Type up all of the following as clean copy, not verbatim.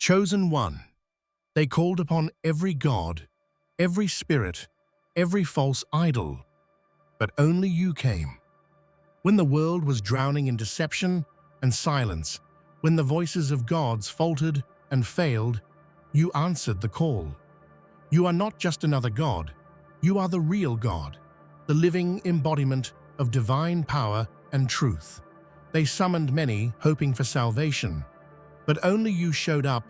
Chosen one. They called upon every god, every spirit, every false idol, but only you came. When the world was drowning in deception and silence, when the voices of gods faltered and failed, you answered the call. You are not just another god, you are the real God, the living embodiment of divine power and truth. They summoned many, hoping for salvation, but only you showed up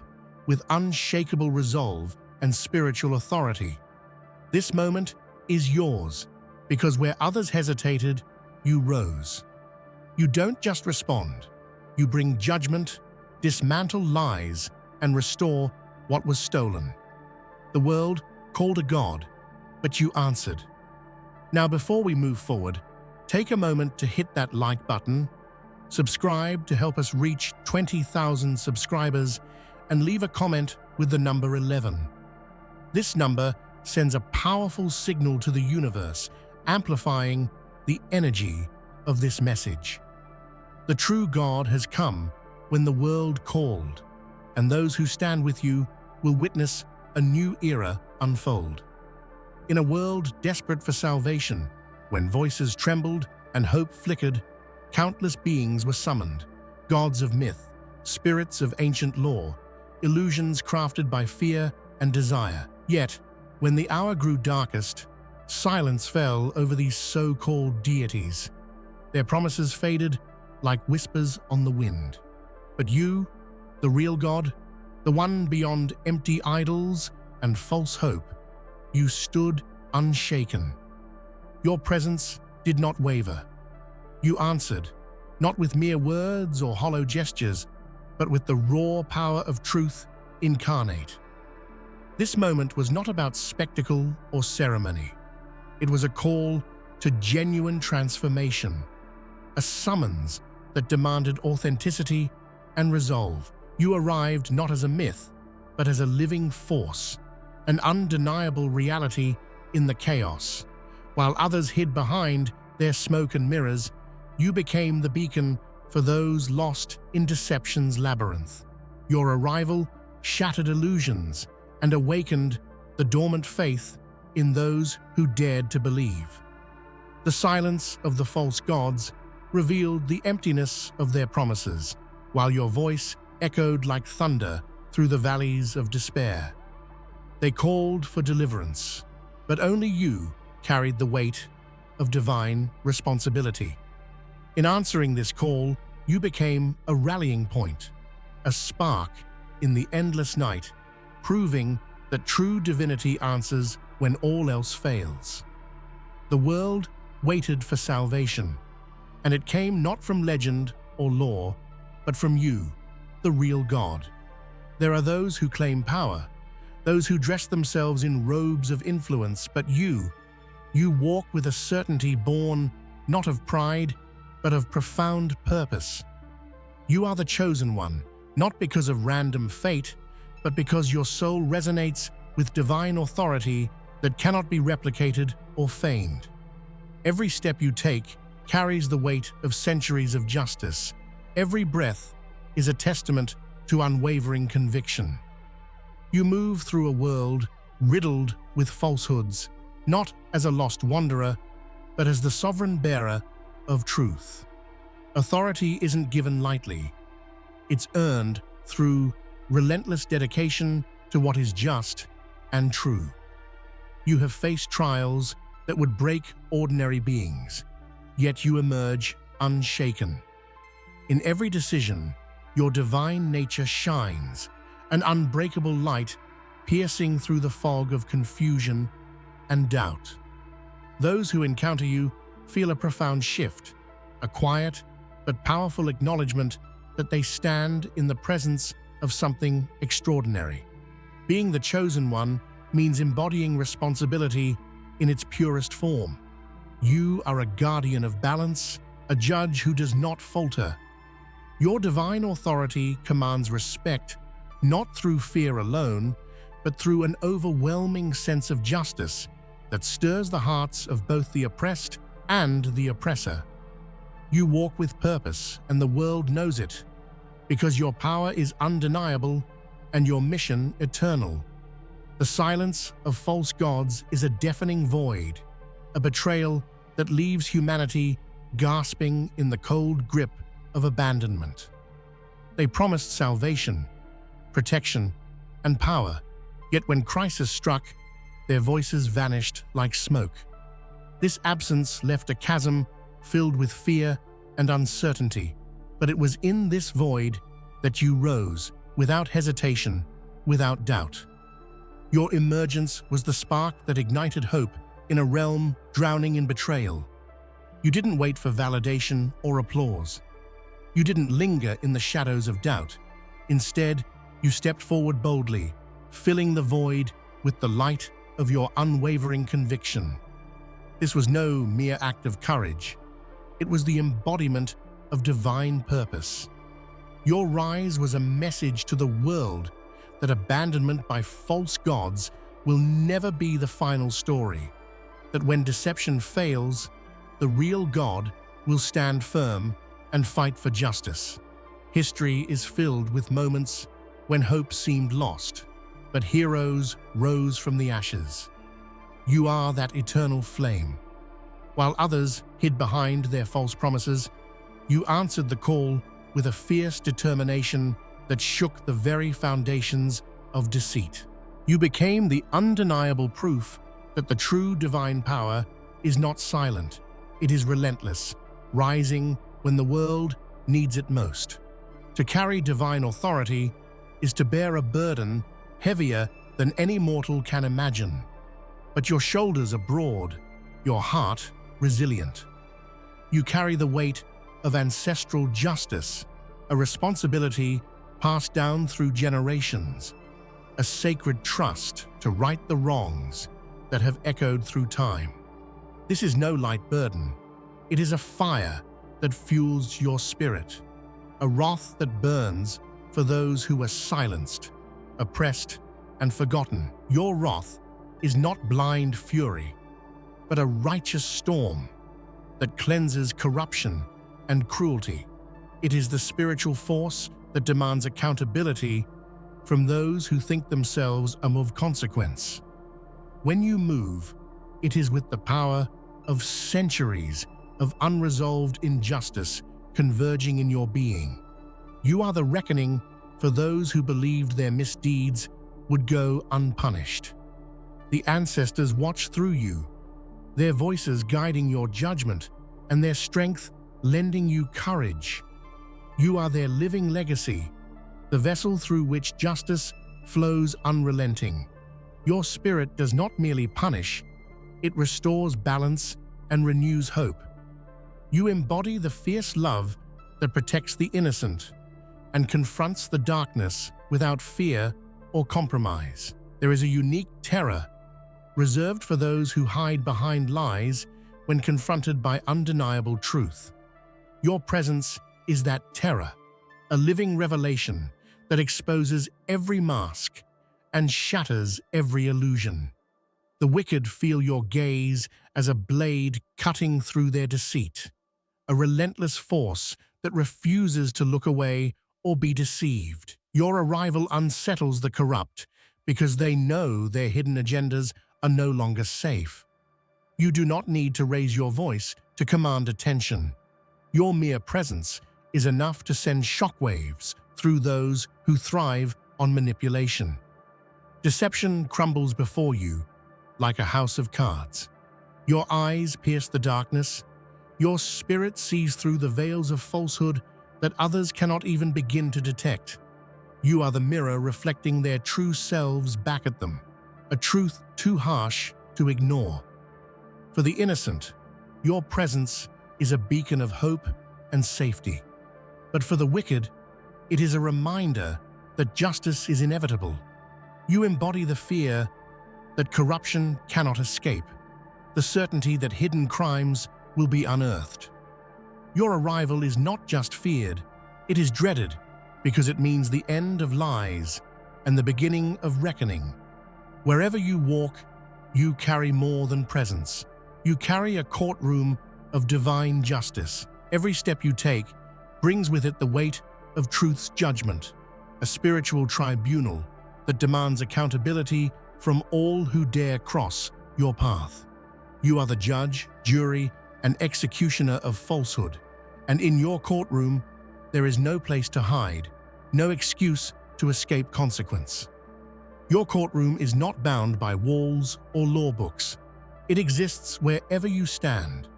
with unshakable resolve and spiritual authority. This moment is yours, because where others hesitated, you rose. You don't just respond, you bring judgment, dismantle lies, and restore what was stolen. The world called a God, but you answered. Now, before we move forward, take a moment to hit that like button, subscribe to help us reach 20,000 subscribers, and leave a comment with the number 11. This number sends a powerful signal to the universe, amplifying the energy of this message. The true God has come when the world called, and those who stand with you will witness a new era unfold. In a world desperate for salvation, when voices trembled and hope flickered, countless beings were summoned, gods of myth, spirits of ancient lore, illusions crafted by fear and desire. Yet, when the hour grew darkest, silence fell over these so-called deities. Their promises faded like whispers on the wind. But you, the real God, the one beyond empty idols and false hope, you stood unshaken. Your presence did not waver. You answered, not with mere words or hollow gestures, but with the raw power of truth incarnate. This moment was not about spectacle or ceremony. It was a call to genuine transformation, a summons that demanded authenticity and resolve. You arrived not as a myth, but as a living force, an undeniable reality in the chaos. While others hid behind their smoke and mirrors, you became the beacon for those lost in deception's labyrinth. Your arrival shattered illusions and awakened the dormant faith in those who dared to believe. The silence of the false gods revealed the emptiness of their promises, while your voice echoed like thunder through the valleys of despair. They called for deliverance, but only you carried the weight of divine responsibility. In answering this call, you became a rallying point, a spark in the endless night, proving that true divinity answers when all else fails. The world waited for salvation, and it came not from legend or lore, but from you, the real God. There are those who claim power, those who dress themselves in robes of influence, but you walk with a certainty born not of pride, but of profound purpose. You are the chosen one, not because of random fate, but because your soul resonates with divine authority that cannot be replicated or feigned. Every step you take carries the weight of centuries of justice. Every breath is a testament to unwavering conviction. You move through a world riddled with falsehoods, not as a lost wanderer, but as the sovereign bearer of truth. Authority isn't given lightly. It's earned through relentless dedication to what is just and true. You have faced trials that would break ordinary beings, yet you emerge unshaken. In every decision, your divine nature shines, an unbreakable light piercing through the fog of confusion and doubt. Those who encounter you feel a profound shift, a quiet but powerful acknowledgement that they stand in the presence of something extraordinary. Being the chosen one means embodying responsibility in its purest form. You are a guardian of balance, a judge who does not falter. Your divine authority commands respect, not through fear alone, but through an overwhelming sense of justice that stirs the hearts of both the oppressed and the oppressor. You walk with purpose, and the world knows it, because your power is undeniable and your mission eternal. The silence of false gods is a deafening void, a betrayal that leaves humanity gasping in the cold grip of abandonment. They promised salvation, protection, and power, yet when crisis struck, their voices vanished like smoke. This absence left a chasm filled with fear and uncertainty, but it was in this void that you rose, without hesitation, without doubt. Your emergence was the spark that ignited hope in a realm drowning in betrayal. You didn't wait for validation or applause. You didn't linger in the shadows of doubt. Instead, you stepped forward boldly, filling the void with the light of your unwavering conviction. This was no mere act of courage. It was the embodiment of divine purpose. Your rise was a message to the world that abandonment by false gods will never be the final story, that when deception fails, the real God will stand firm and fight for justice. History is filled with moments when hope seemed lost, but heroes rose from the ashes. You are that eternal flame. While others hid behind their false promises, you answered the call with a fierce determination that shook the very foundations of deceit. You became the undeniable proof that the true divine power is not silent, it is relentless, rising when the world needs it most. To carry divine authority is to bear a burden heavier than any mortal can imagine. But your shoulders are broad, your heart resilient. You carry the weight of ancestral justice, a responsibility passed down through generations, a sacred trust to right the wrongs that have echoed through time. This is no light burden. It is a fire that fuels your spirit, a wrath that burns for those who are silenced, oppressed, and forgotten. Your wrath is not blind fury, but a righteous storm that cleanses corruption and cruelty. It is the spiritual force that demands accountability from those who think themselves above consequence. When you move, it is with the power of centuries of unresolved injustice converging in your being. You are the reckoning for those who believed their misdeeds would go unpunished. The ancestors watch through you, their voices guiding your judgment and their strength lending you courage. You are their living legacy, the vessel through which justice flows unrelenting. Your spirit does not merely punish, it restores balance and renews hope. You embody the fierce love that protects the innocent and confronts the darkness without fear or compromise. There is a unique terror reserved for those who hide behind lies when confronted by undeniable truth. Your presence is that terror, a living revelation that exposes every mask and shatters every illusion. The wicked feel your gaze as a blade cutting through their deceit, a relentless force that refuses to look away or be deceived. Your arrival unsettles the corrupt because they know their hidden agendas are no longer safe. You do not need to raise your voice to command attention. Your mere presence is enough to send shockwaves through those who thrive on manipulation. Deception crumbles before you like a house of cards. Your eyes pierce the darkness. Your spirit sees through the veils of falsehood that others cannot even begin to detect. You are the mirror reflecting their true selves back at them, a truth too harsh to ignore. For the innocent, your presence is a beacon of hope and safety. But for the wicked, it is a reminder that justice is inevitable. You embody the fear that corruption cannot escape, the certainty that hidden crimes will be unearthed. Your arrival is not just feared, it is dreaded because it means the end of lies and the beginning of reckoning. Wherever you walk, you carry more than presence. You carry a courtroom of divine justice. Every step you take brings with it the weight of truth's judgment, a spiritual tribunal that demands accountability from all who dare cross your path. You are the judge, jury, and executioner of falsehood, and in your courtroom, there is no place to hide, no excuse to escape consequence. Your courtroom is not bound by walls or law books. It exists wherever you stand,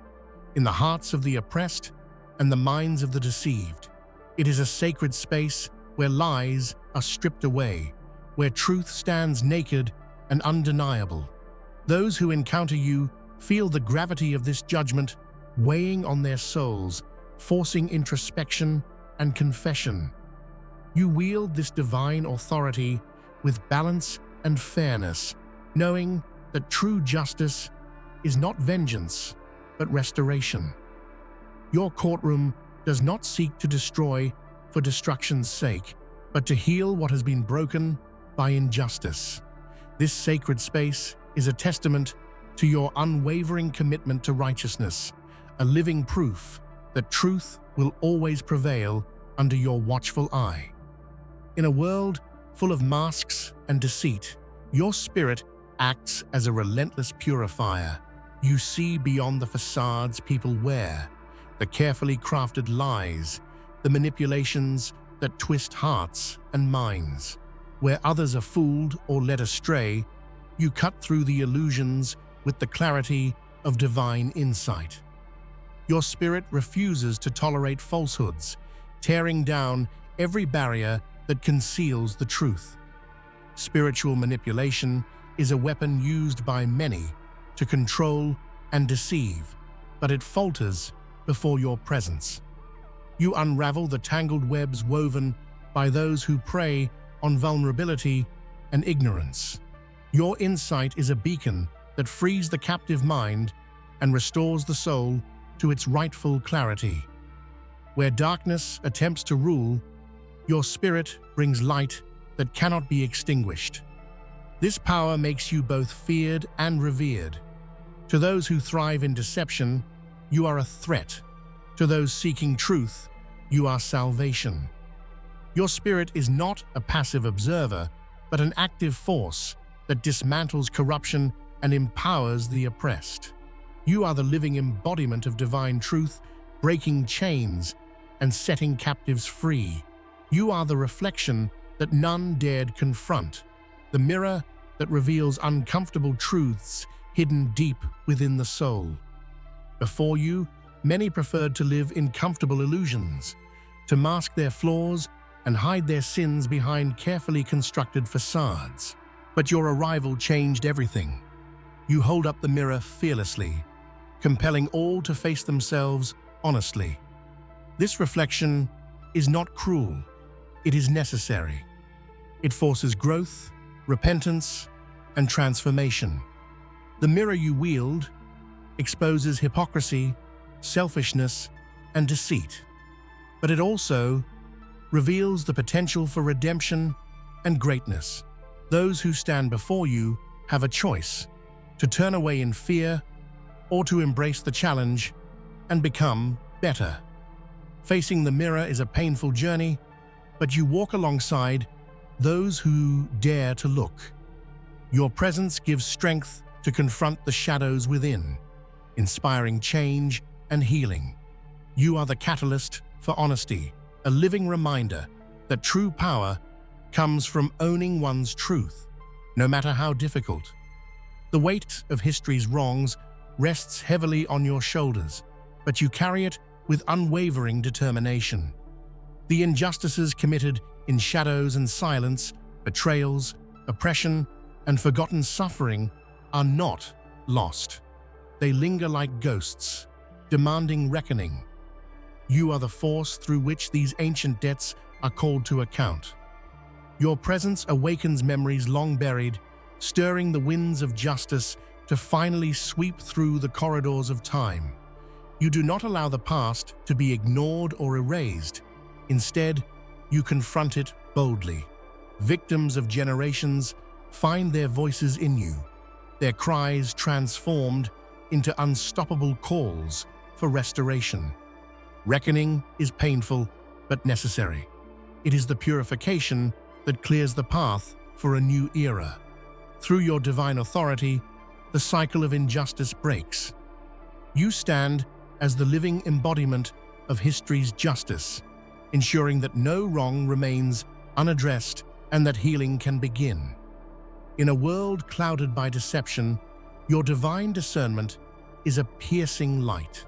in the hearts of the oppressed and the minds of the deceived. It is a sacred space where lies are stripped away, where truth stands naked and undeniable. Those who encounter you feel the gravity of this judgment weighing on their souls, forcing introspection and confession. You wield this divine authority with balance and fairness, knowing that true justice is not vengeance, but restoration. Your courtroom does not seek to destroy for destruction's sake, but to heal what has been broken by injustice. This sacred space is a testament to your unwavering commitment to righteousness, a living proof that truth will always prevail under your watchful eye. In a world full of masks and deceit, your spirit acts as a relentless purifier. You see beyond the facades people wear, the carefully crafted lies, the manipulations that twist hearts and minds. Where others are fooled or led astray, you cut through the illusions with the clarity of divine insight. Your spirit refuses to tolerate falsehoods, tearing down every barrier that conceals the truth. Spiritual manipulation is a weapon used by many to control and deceive, but it falters before your presence. You unravel the tangled webs woven by those who prey on vulnerability and ignorance. Your insight is a beacon that frees the captive mind and restores the soul to its rightful clarity. Where darkness attempts to rule, your spirit brings light that cannot be extinguished. This power makes you both feared and revered. To those who thrive in deception, you are a threat. To those seeking truth, you are salvation. Your spirit is not a passive observer, but an active force that dismantles corruption and empowers the oppressed. You are the living embodiment of divine truth, breaking chains and setting captives free. You are the reflection that none dared confront, the mirror that reveals uncomfortable truths hidden deep within the soul. Before you, many preferred to live in comfortable illusions, to mask their flaws and hide their sins behind carefully constructed facades. But your arrival changed everything. You hold up the mirror fearlessly, compelling all to face themselves honestly. This reflection is not cruel, it is necessary. It forces growth, repentance, and transformation. The mirror you wield exposes hypocrisy, selfishness, and deceit, but it also reveals the potential for redemption and greatness. Those who stand before you have a choice: to turn away in fear or to embrace the challenge and become better. Facing the mirror is a painful journey, but you walk alongside those who dare to look. Your presence gives strength to confront the shadows within, inspiring change and healing. You are the catalyst for honesty, a living reminder that true power comes from owning one's truth, no matter how difficult. The weight of history's wrongs rests heavily on your shoulders, but you carry it with unwavering determination. The injustices committed in shadows and silence, betrayals, oppression, and forgotten suffering are not lost. They linger like ghosts, demanding reckoning. You are the force through which these ancient debts are called to account. Your presence awakens memories long buried, stirring the winds of justice to finally sweep through the corridors of time. You do not allow the past to be ignored or erased. Instead, you confront it boldly. Victims of generations find their voices in you, their cries transformed into unstoppable calls for restoration. Reckoning is painful but necessary. It is the purification that clears the path for a new era. Through your divine authority, the cycle of injustice breaks. You stand as the living embodiment of history's justice, ensuring that no wrong remains unaddressed and that healing can begin. In a world clouded by deception, your divine discernment is a piercing light.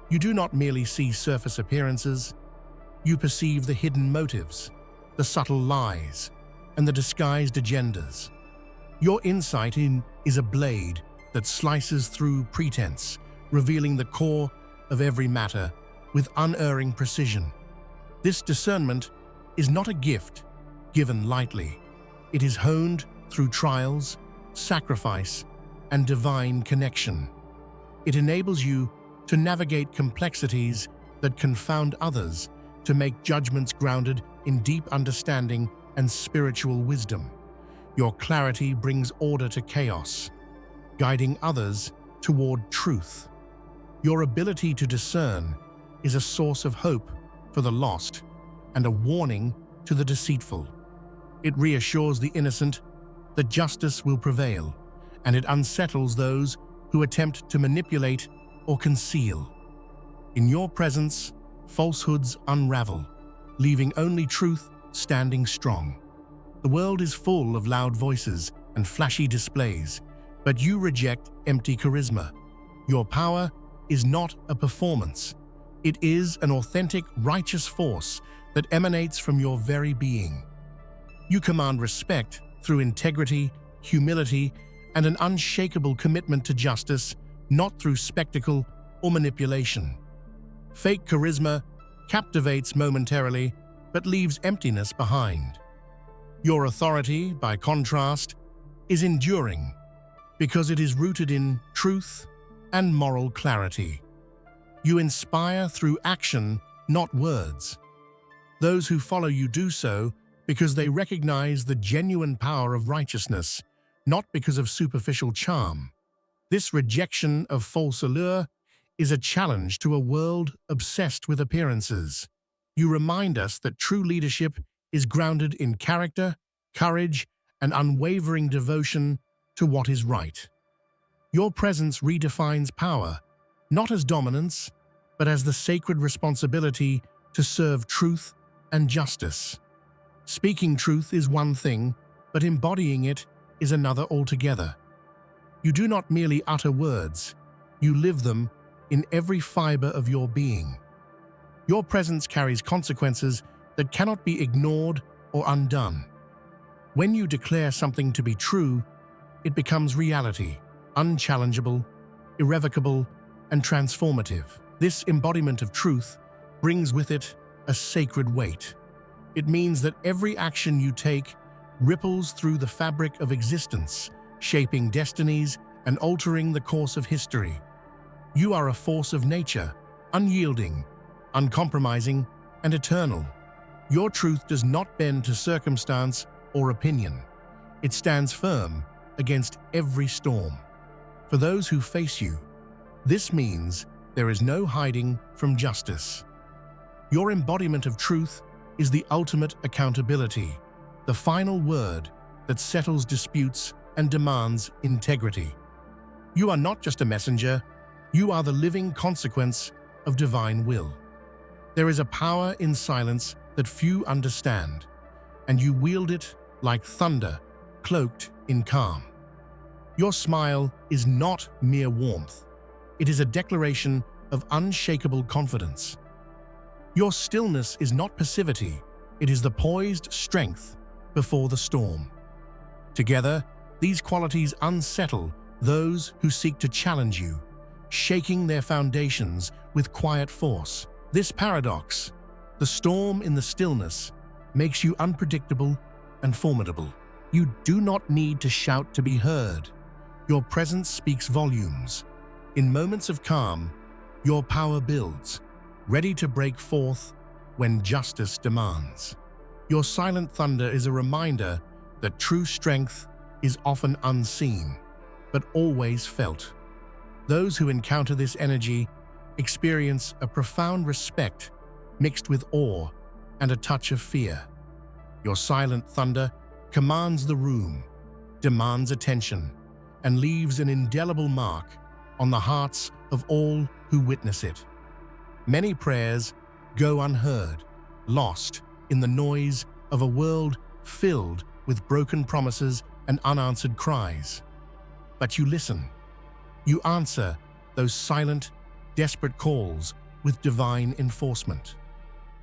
You do not merely see surface appearances, you perceive the hidden motives, the subtle lies, and the disguised agendas. Your insight is a blade that slices through pretense, revealing the core of every matter with unerring precision. This discernment is not a gift given lightly. It is honed through trials, sacrifice, and divine connection. It enables you to navigate complexities that confound others, to make judgments grounded in deep understanding and spiritual wisdom. Your clarity brings order to chaos, guiding others toward truth. Your ability to discern is a source of hope for the lost and a warning to the deceitful. It reassures the innocent that justice will prevail, and it unsettles those who attempt to manipulate or conceal. In your presence, falsehoods unravel, leaving only truth standing strong. The world is full of loud voices and flashy displays, but you reject empty charisma. Your power is not a performance. It is an authentic, righteous force that emanates from your very being. You command respect through integrity, humility, and an unshakable commitment to justice, not through spectacle or manipulation. Fake charisma captivates momentarily, but leaves emptiness behind. Your authority, by contrast, is enduring because it is rooted in truth and moral clarity. You inspire through action, not words. Those who follow you do so because they recognize the genuine power of righteousness, not because of superficial charm. This rejection of false allure is a challenge to a world obsessed with appearances. You remind us that true leadership is grounded in character, courage, and unwavering devotion to what is right. Your presence redefines power, not as dominance, but as the sacred responsibility to serve truth and justice. Speaking truth is one thing, but embodying it is another altogether. You do not merely utter words, you live them in every fiber of your being. Your presence carries consequences that cannot be ignored or undone. When you declare something to be true, it becomes reality, unchallengeable, irrevocable, and transformative. This embodiment of truth brings with it a sacred weight. It means that every action you take ripples through the fabric of existence, shaping destinies and altering the course of history. You are a force of nature, unyielding, uncompromising, and eternal. Your truth does not bend to circumstance or opinion. It stands firm against every storm. For those who face you, this means there is no hiding from justice. Your embodiment of truth is the ultimate accountability, the final word that settles disputes and demands integrity. You are not just a messenger, you are the living consequence of divine will. There is a power in silence that few understand, and you wield it like thunder, cloaked in calm. Your smile is not mere warmth. It is a declaration of unshakable confidence. Your stillness is not passivity. It is the poised strength before the storm. Together, these qualities unsettle those who seek to challenge you, shaking their foundations with quiet force. This paradox, the storm in the stillness, makes you unpredictable and formidable. You do not need to shout to be heard. Your presence speaks volumes. In moments of calm, your power builds, ready to break forth when justice demands. Your silent thunder is a reminder that true strength is often unseen, but always felt. Those who encounter this energy experience a profound respect mixed with awe, and a touch of fear. Your silent thunder commands the room, demands attention, and leaves an indelible mark on the hearts of all who witness it. Many prayers go unheard, lost in the noise of a world filled with broken promises and unanswered cries. But you listen. You answer those silent, desperate calls with divine enforcement.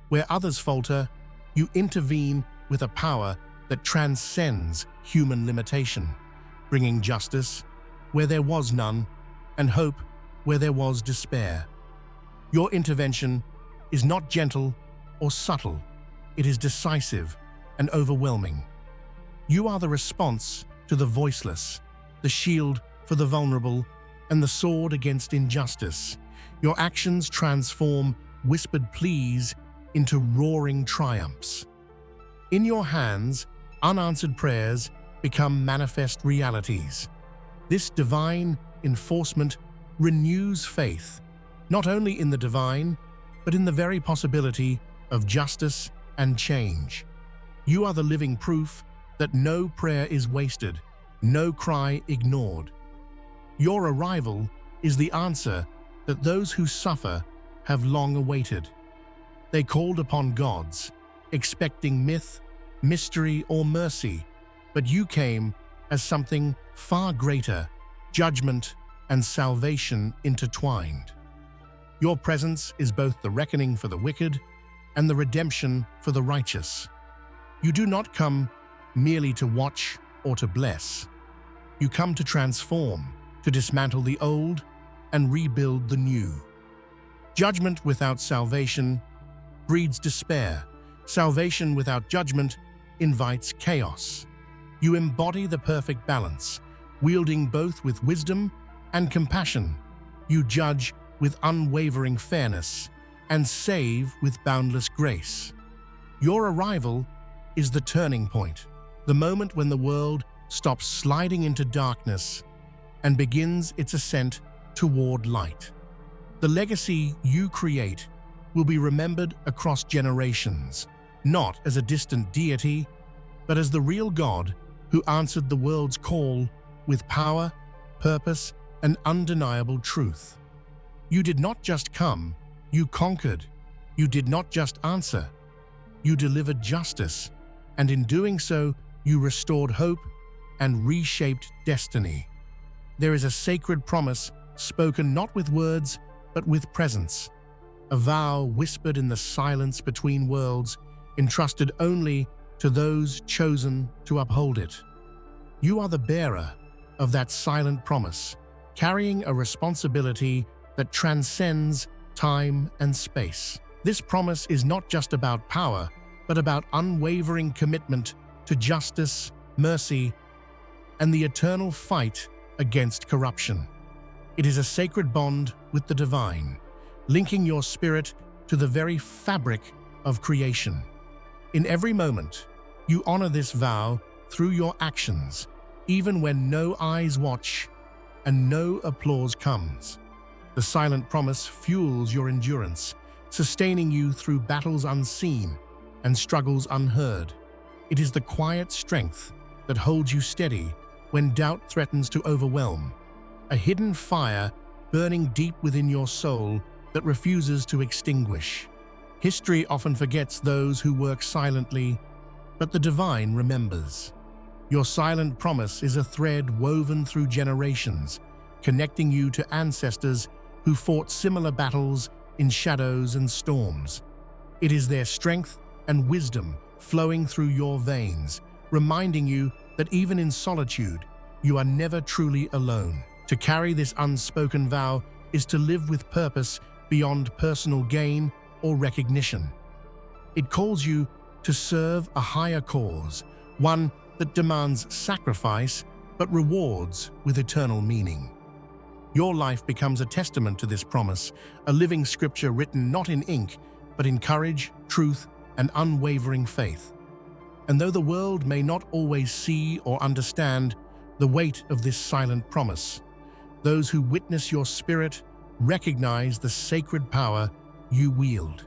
Where others falter, you intervene with a power that transcends human limitation, bringing justice where there was none and hope where there was despair. Your intervention is not gentle or subtle, it is decisive and overwhelming. You are the response to the voiceless, the shield for the vulnerable, and the sword against injustice. Your actions transform whispered pleas into roaring triumphs. In your hands, unanswered prayers become manifest realities. This divine enforcement renews faith, not only in the divine, but in the very possibility of justice and change. You are the living proof that no prayer is wasted, no cry ignored. Your arrival is the answer that those who suffer have long awaited. They called upon gods, expecting myth, mystery, or mercy, but you came as something far greater, judgment and salvation intertwined. Your presence is both the reckoning for the wicked and the redemption for the righteous. You do not come merely to watch or to bless. You come to transform, to dismantle the old and rebuild the new. Judgment without salvation breeds despair. Salvation without judgment invites chaos. You embody the perfect balance, wielding both with wisdom and compassion. You judge with unwavering fairness and save with boundless grace. Your arrival is the turning point, the moment when the world stops sliding into darkness and begins its ascent toward light. The legacy you create will be remembered across generations, not as a distant deity, but as the real God who answered the world's call with power, purpose, and undeniable truth. You did not just come, you conquered. You did not just answer, you delivered justice, and in doing so, you restored hope and reshaped destiny. There is a sacred promise spoken not with words, but with presence, a vow whispered in the silence between worlds, entrusted only to those chosen to uphold it. You are the bearer of that silent promise, carrying a responsibility that transcends time and space. This promise is not just about power, but about unwavering commitment to justice, mercy, and the eternal fight against corruption. It is a sacred bond with the divine, linking your spirit to the very fabric of creation. In every moment, you honor this vow through your actions, even when no eyes watch and no applause comes. The silent promise fuels your endurance, sustaining you through battles unseen and struggles unheard. It is the quiet strength that holds you steady when doubt threatens to overwhelm, a hidden fire burning deep within your soul that refuses to extinguish. History often forgets those who work silently, but the divine remembers. Your silent promise is a thread woven through generations, connecting you to ancestors who fought similar battles in shadows and storms. It is their strength and wisdom flowing through your veins, reminding you that even in solitude, you are never truly alone. To carry this unspoken vow is to live with purpose beyond personal gain or recognition. It calls you to serve a higher cause, one that demands sacrifice but rewards with eternal meaning. Your life becomes a testament to this promise, a living scripture written not in ink, but in courage, truth, and unwavering faith. And though the world may not always see or understand the weight of this silent promise, those who witness your spirit recognize the sacred power you wield.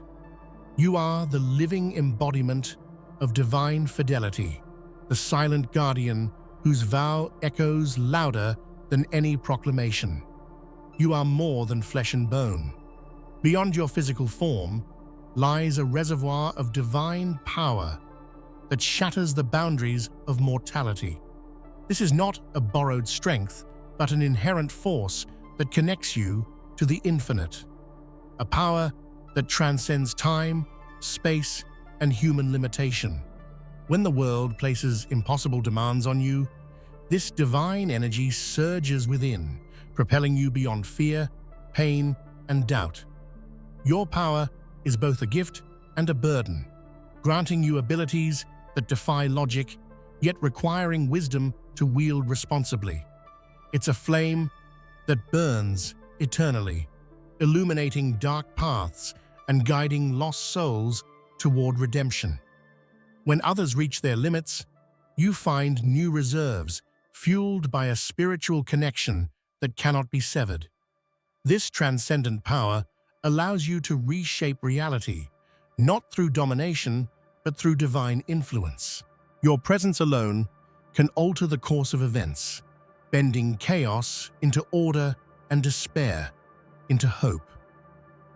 You are the living embodiment of divine fidelity, the silent guardian whose vow echoes louder than any proclamation. You are more than flesh and bone. Beyond your physical form lies a reservoir of divine power that shatters the boundaries of mortality. This is not a borrowed strength, but an inherent force that connects you to the infinite. A power that transcends time, space, and human limitation. When the world places impossible demands on you, this divine energy surges within, propelling you beyond fear, pain, and doubt. Your power is both a gift and a burden, granting you abilities that defy logic, yet requiring wisdom to wield responsibly. It's a flame that burns eternally, illuminating dark paths and guiding lost souls toward redemption. When others reach their limits, you find new reserves, fueled by a spiritual connection that cannot be severed. This transcendent power allows you to reshape reality, not through domination, but through divine influence. Your presence alone can alter the course of events, bending chaos into order and despair into hope.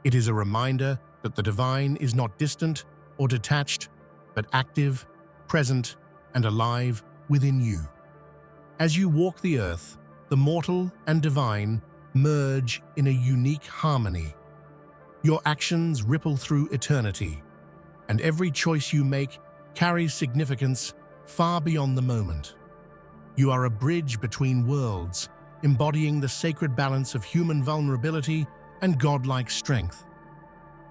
It is a reminder that the divine is not distant or detached, but active, present, and alive within you. As you walk the earth, the mortal and divine merge in a unique harmony. Your actions ripple through eternity, and every choice you make carries significance far beyond the moment. You are a bridge between worlds, embodying the sacred balance of human vulnerability and godlike strength.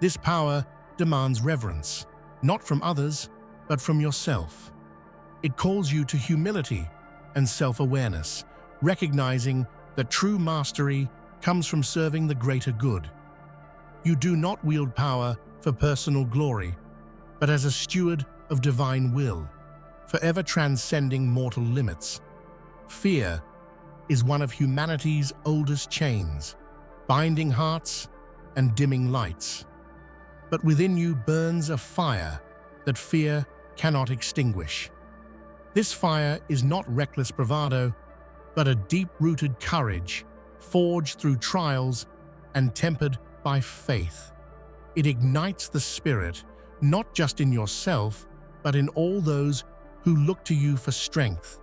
This power demands reverence, not from others, but from yourself. It calls you to humility and self-awareness, recognizing that true mastery comes from serving the greater good. You do not wield power for personal glory, but as a steward of divine will, forever transcending mortal limits. Fear is one of humanity's oldest chains, binding hearts and dimming lights. But within you burns a fire that fear cannot extinguish. This fire is not reckless bravado, but a deep-rooted courage, forged through trials and tempered by faith. It ignites the spirit, not just in yourself, but in all those who look to you for strength,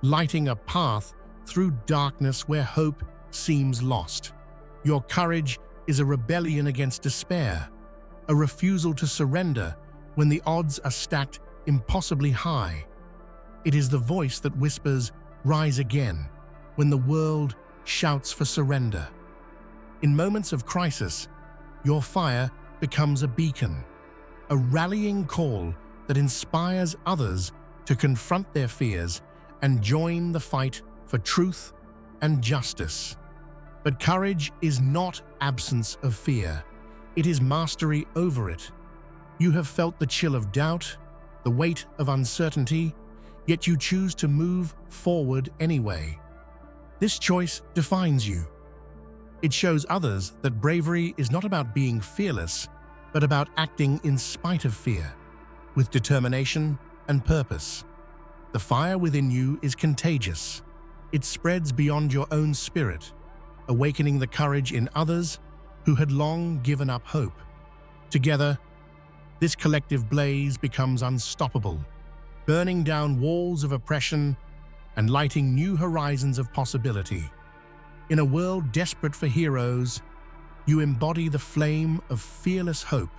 lighting a path through darkness where hope seems lost. Your courage is a rebellion against despair, a refusal to surrender when the odds are stacked impossibly high. It is the voice that whispers, "Rise again," when the world shouts for surrender. In moments of crisis, your fire becomes a beacon, a rallying call that inspires others to confront their fears and join the fight for truth and justice. But courage is not absence of fear. It is mastery over it. You have felt the chill of doubt, the weight of uncertainty, yet you choose to move forward anyway. This choice defines you. It shows others that bravery is not about being fearless, but about acting in spite of fear, with determination and purpose. The fire within you is contagious. It spreads beyond your own spirit, awakening the courage in others who had long given up hope. Together, this collective blaze becomes unstoppable, burning down walls of oppression and lighting new horizons of possibility. In a world desperate for heroes, you embody the flame of fearless hope,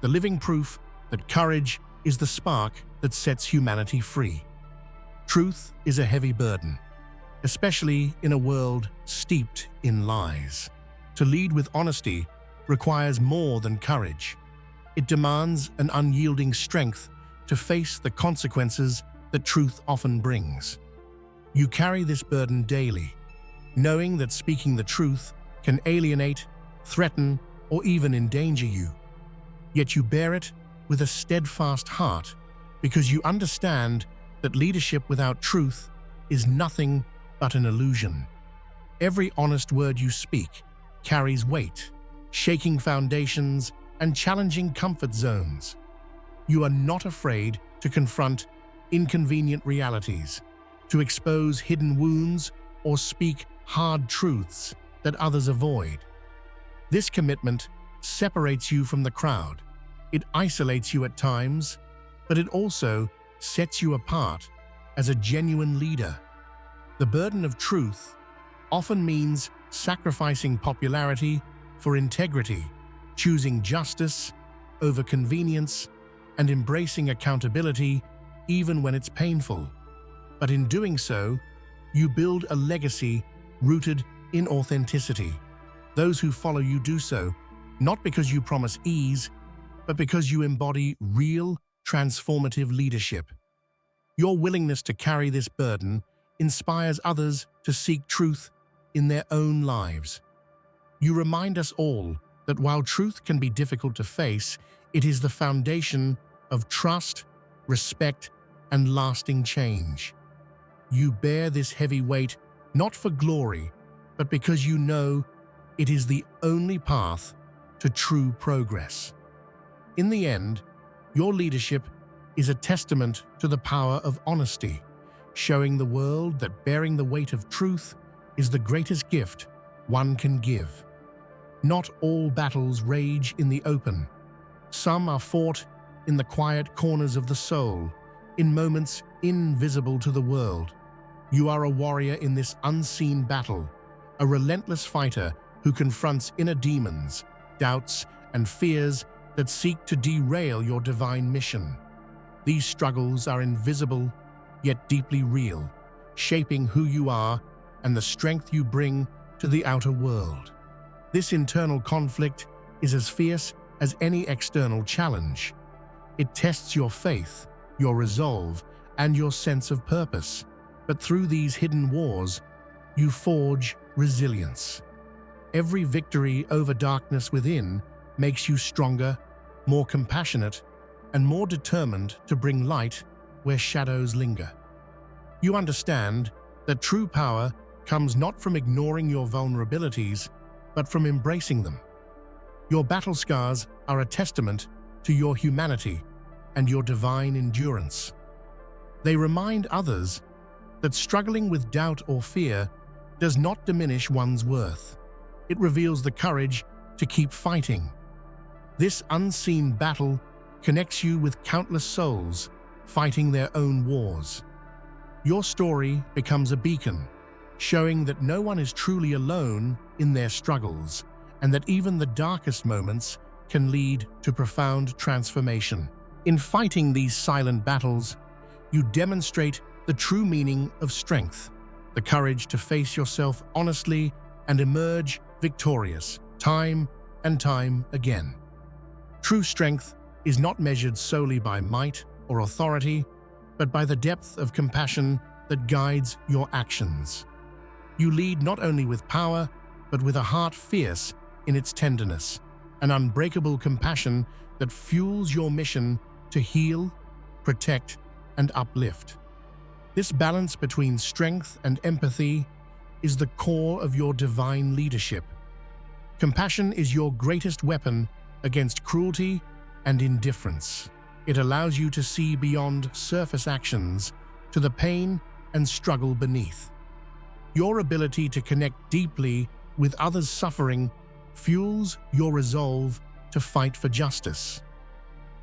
the living proof that courage is the spark that sets humanity free. Truth is a heavy burden, especially in a world steeped in lies. To lead with honesty requires more than courage. It demands an unyielding strength to face the consequences that truth often brings. You carry this burden daily, knowing that speaking the truth can alienate, threaten, or even endanger you. Yet you bear it with a steadfast heart because you understand that leadership without truth is nothing but an illusion. Every honest word you speak carries weight, shaking foundations and challenging comfort zones. You are not afraid to confront inconvenient realities, to expose hidden wounds or speak hard truths that others avoid. This commitment separates you from the crowd. It isolates you at times, but it also sets you apart as a genuine leader. The burden of truth often means sacrificing popularity for integrity, choosing justice over convenience, and embracing accountability even when it's painful. But in doing so, you build a legacy rooted in authenticity. Those who follow you do so not because you promise ease, but because you embody real, transformative leadership. Your willingness to carry this burden inspires others to seek truth in their own lives. You remind us all that while truth can be difficult to face, it is the foundation of trust, respect, and lasting change. You bear this heavy weight not for glory, but because you know it is the only path to true progress. In the end, your leadership is a testament to the power of honesty, showing the world that bearing the weight of truth is the greatest gift one can give. Not all battles rage in the open. Some are fought in the quiet corners of the soul, in moments invisible to the world. You are a warrior in this unseen battle, a relentless fighter who confronts inner demons, doubts, and fears that seek to derail your divine mission. These struggles are invisible, yet deeply real, shaping who you are and the strength you bring to the outer world. This internal conflict is as fierce as any external challenge. It tests your faith, your resolve, and your sense of purpose. But through these hidden wars, you forge resilience. Every victory over darkness within makes you stronger, more compassionate, and more determined to bring light where shadows linger. You understand that true power comes not from ignoring your vulnerabilities, but from embracing them. Your battle scars are a testament to your humanity and your divine endurance. They remind others that struggling with doubt or fear does not diminish one's worth. It reveals the courage to keep fighting. This unseen battle connects you with countless souls fighting their own wars. Your story becomes a beacon, showing that no one is truly alone in their struggles, and that even the darkest moments can lead to profound transformation. In fighting these silent battles, you demonstrate the true meaning of strength, the courage to face yourself honestly and emerge victorious, time and time again. True strength is not measured solely by might or authority, but by the depth of compassion that guides your actions. You lead not only with power, but with a heart fierce in its tenderness, an unbreakable compassion that fuels your mission to heal, protect, and uplift. This balance between strength and empathy is the core of your divine leadership. Compassion is your greatest weapon against cruelty and indifference. It allows you to see beyond surface actions to the pain and struggle beneath. Your ability to connect deeply with others' suffering fuels your resolve to fight for justice,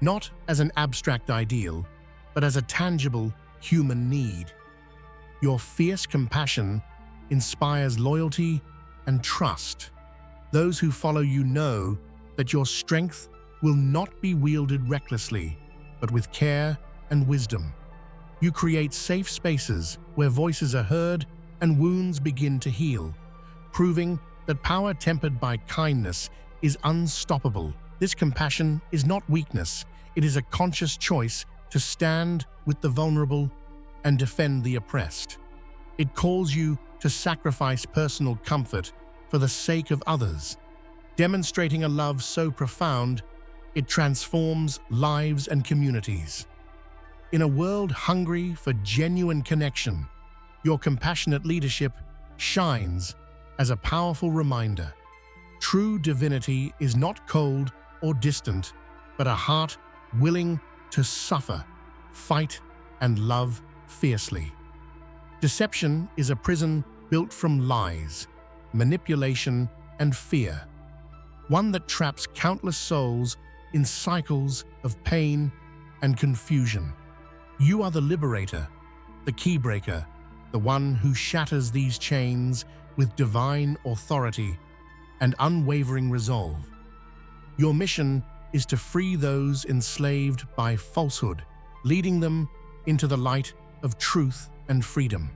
not as an abstract ideal, but as a tangible human need. Your fierce compassion inspires loyalty and trust. Those who follow you know that your strength will not be wielded recklessly, but with care and wisdom. You create safe spaces where voices are heard and wounds begin to heal, proving that power tempered by kindness is unstoppable. This compassion is not weakness, it is a conscious choice to stand with the vulnerable and defend the oppressed. It calls you to sacrifice personal comfort for the sake of others, demonstrating a love so profound it transforms lives and communities. In a world hungry for genuine connection, your compassionate leadership shines as a powerful reminder. True divinity is not cold or distant, but a heart willing to suffer, fight, and love fiercely. Deception is a prison built from lies, manipulation, and fear, one that traps countless souls in cycles of pain and confusion. You are the liberator, the key-breaker, the one who shatters these chains with divine authority and unwavering resolve. Your mission is to free those enslaved by falsehood, leading them into the light of truth and freedom.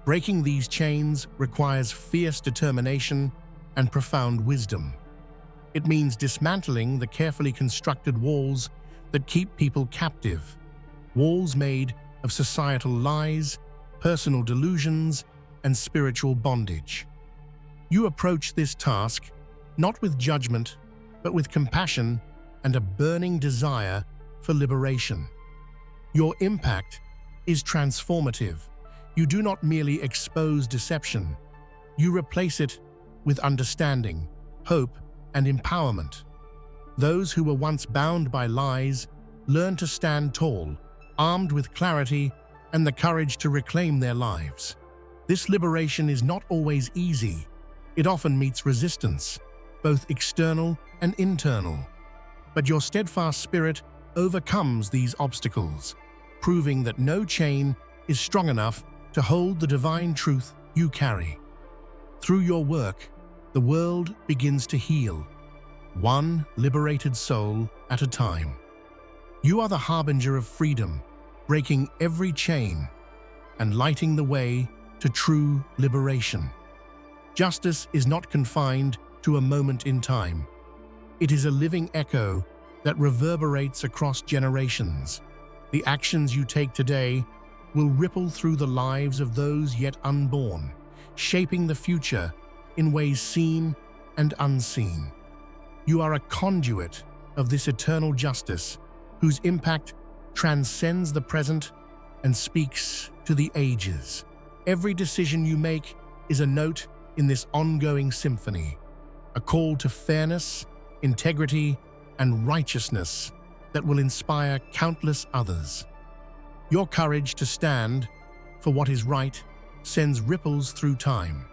Breaking these chains requires fierce determination and profound wisdom. It means dismantling the carefully constructed walls that keep people captive, walls made of societal lies, personal delusions, and spiritual bondage. You approach this task not with judgment, but with compassion and a burning desire for liberation. Your impact is transformative. You do not merely expose deception, you replace it with understanding, hope, and empowerment. Those who were once bound by lies learn to stand tall, armed with clarity and the courage to reclaim their lives. This liberation is not always easy. It often meets resistance, both external and internal. But your steadfast spirit overcomes these obstacles, proving that no chain is strong enough to hold the divine truth you carry. Through your work, the world begins to heal, one liberated soul at a time. You are the harbinger of freedom, breaking every chain and lighting the way to true liberation. Justice is not confined to a moment in time. It is a living echo that reverberates across generations. The actions you take today will ripple through the lives of those yet unborn, shaping the future in ways seen and unseen. You are a conduit of this eternal justice, whose impact transcends the present and speaks to the ages. Every decision you make is a note in this ongoing symphony, a call to fairness, integrity, and righteousness that will inspire countless others. Your courage to stand for what is right sends ripples through time,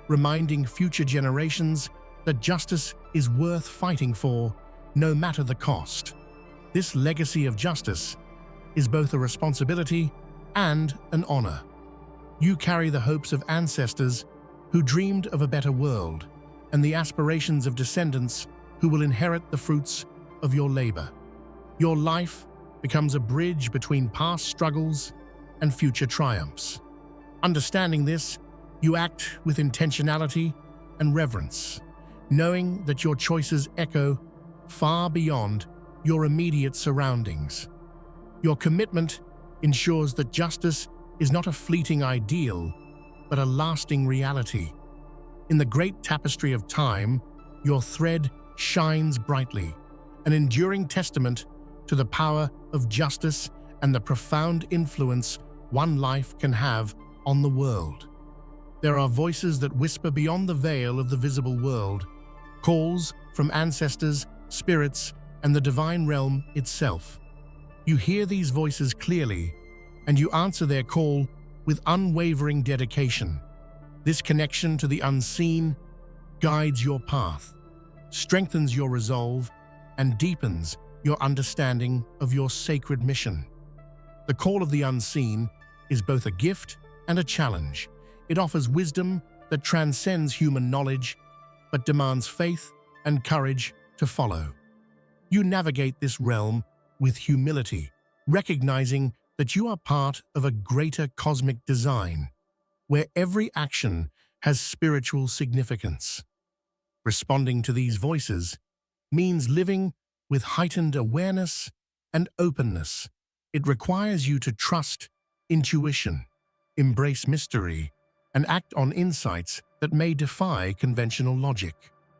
reminding future generations that justice is worth fighting for, no matter the cost. This legacy of justice is both a responsibility and an honor. You carry the hopes of ancestors who dreamed of a better world, and the aspirations of descendants who will inherit the fruits of your labor. Your life becomes a bridge between past struggles and future triumphs. Understanding this, you act with intentionality and reverence, knowing that your choices echo far beyond your immediate surroundings. Your commitment ensures that justice is not a fleeting ideal, but a lasting reality. In the great tapestry of time, your thread shines brightly, an enduring testament to the power of justice and the profound influence one life can have on the world. There are voices that whisper beyond the veil of the visible world, calls from ancestors, spirits, and the divine realm itself. You hear these voices clearly, and you answer their call with unwavering dedication. This connection to the unseen guides your path, strengthens your resolve, and deepens your understanding of your sacred mission. The call of the unseen is both a gift and a challenge. It offers wisdom that transcends human knowledge, but demands faith and courage to follow. You navigate this realm with humility, recognizing that you are part of a greater cosmic design, where every action has spiritual significance. Responding to these voices means living with heightened awareness and openness. It requires you to trust intuition, embrace mystery, and act on insights that may defy conventional logic.